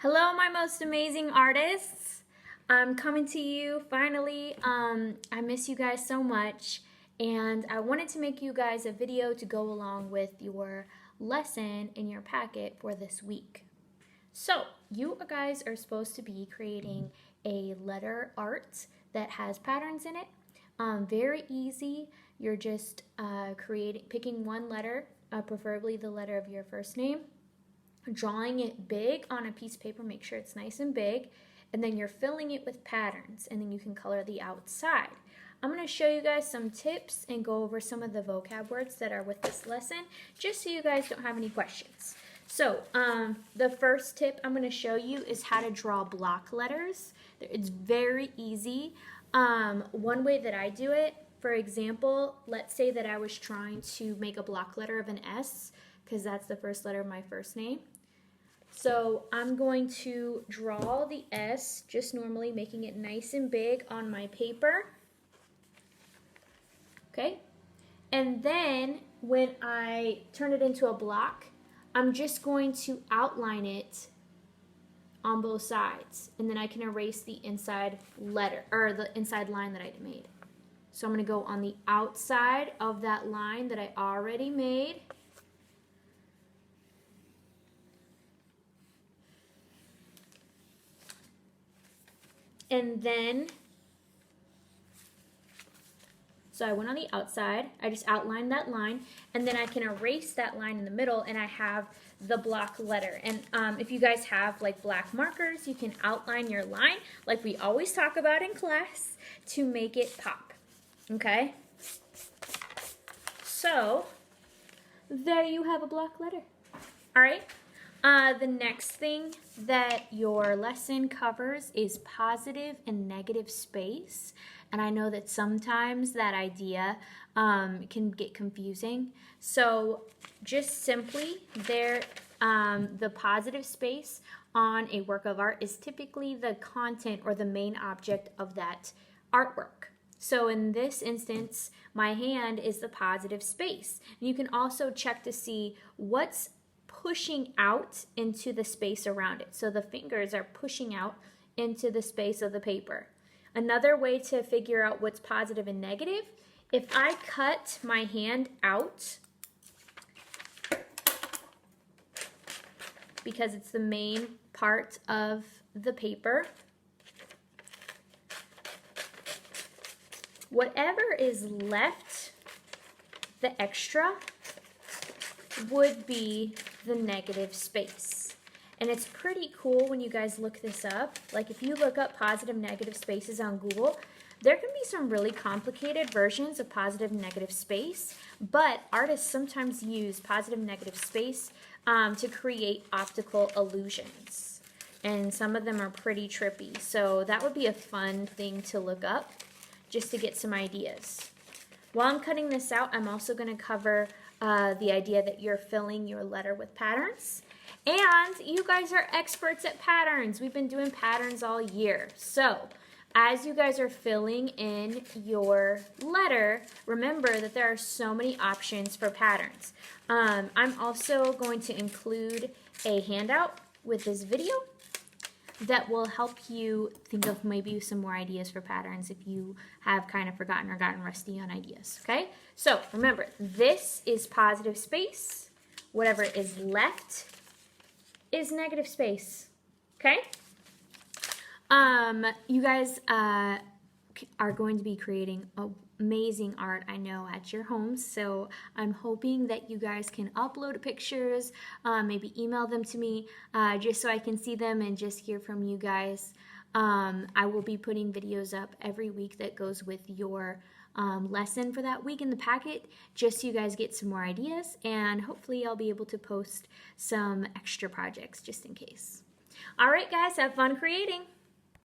Hello, my most amazing artists. I'm coming to you finally. I miss you guys so much, and I wanted to make you guys a video to go along with your lesson in your packet for this week. So, you guys are supposed to be creating a letter art that has patterns in it. Very easy. You're just picking one letter, preferably the letter of your first name, drawing it big on a piece of paper, make sure it's nice and big, and then you're filling it with patterns, and then you can color the outside. I'm going to show you guys some tips and go over some of the vocab words that are with this lesson, just so you guys don't have any questions. So, the first tip I'm going to show you is how to draw block letters. It's very easy. One way that I do it, for example, let's say that I was trying to make a block letter of an S, because that's the first letter of my first name. So I'm going to draw the S just normally, making it nice and big on my paper. Okay? And then when I turn it into a block, I'm just going to outline it on both sides, and then I can erase the inside letter or the inside line that I made. So I'm going to go on the outside of that line that I already made. And then, so I went on the outside, I just outlined that line, and then I can erase that line in the middle, and I have the block letter. And if you guys have like black markers, you can outline your line like we always talk about in class to make it pop. Okay? So, there you have a block letter. All right? The next thing that your lesson covers is positive and negative space. And I know that sometimes that idea can get confusing. So just simply the positive space on a work of art is typically the content or the main object of that artwork. So in this instance, my hand is the positive space. And you can also check to see what's pushing out into the space around it. So the fingers are pushing out into the space of the paper. Another way to figure out what's positive and negative, if I cut my hand out, because it's the main part of the paper, whatever is left, the extra, would be the negative space. And it's pretty cool when you guys look this up. Like if you look up positive negative spaces on Google, there can be some really complicated versions of positive and negative space, but artists sometimes use positive and negative space to create optical illusions. And some of them are pretty trippy. So that would be a fun thing to look up just to get some ideas. While I'm cutting this out, I'm also going to cover the idea that you're filling your letter with patterns. And you guys are experts at patterns. We've been doing patterns all year. So as you guys are filling in your letter, remember that there are so many options for patterns. I'm also going to include a handout with this video that will help you think of maybe some more ideas for patterns if you have kind of forgotten or gotten rusty on ideas, okay? So remember, this is positive space. Whatever is left is negative space, okay? You guys are going to be creating amazing art, I know, at your homes. So I'm hoping that you guys can upload pictures, maybe email them to me, just so I can see them and just hear from you guys. I will be putting videos up every week that goes with your lesson for that week in the packet, just so you guys get some more ideas, and hopefully I'll be able to post some extra projects just in case. All right, guys, have fun creating.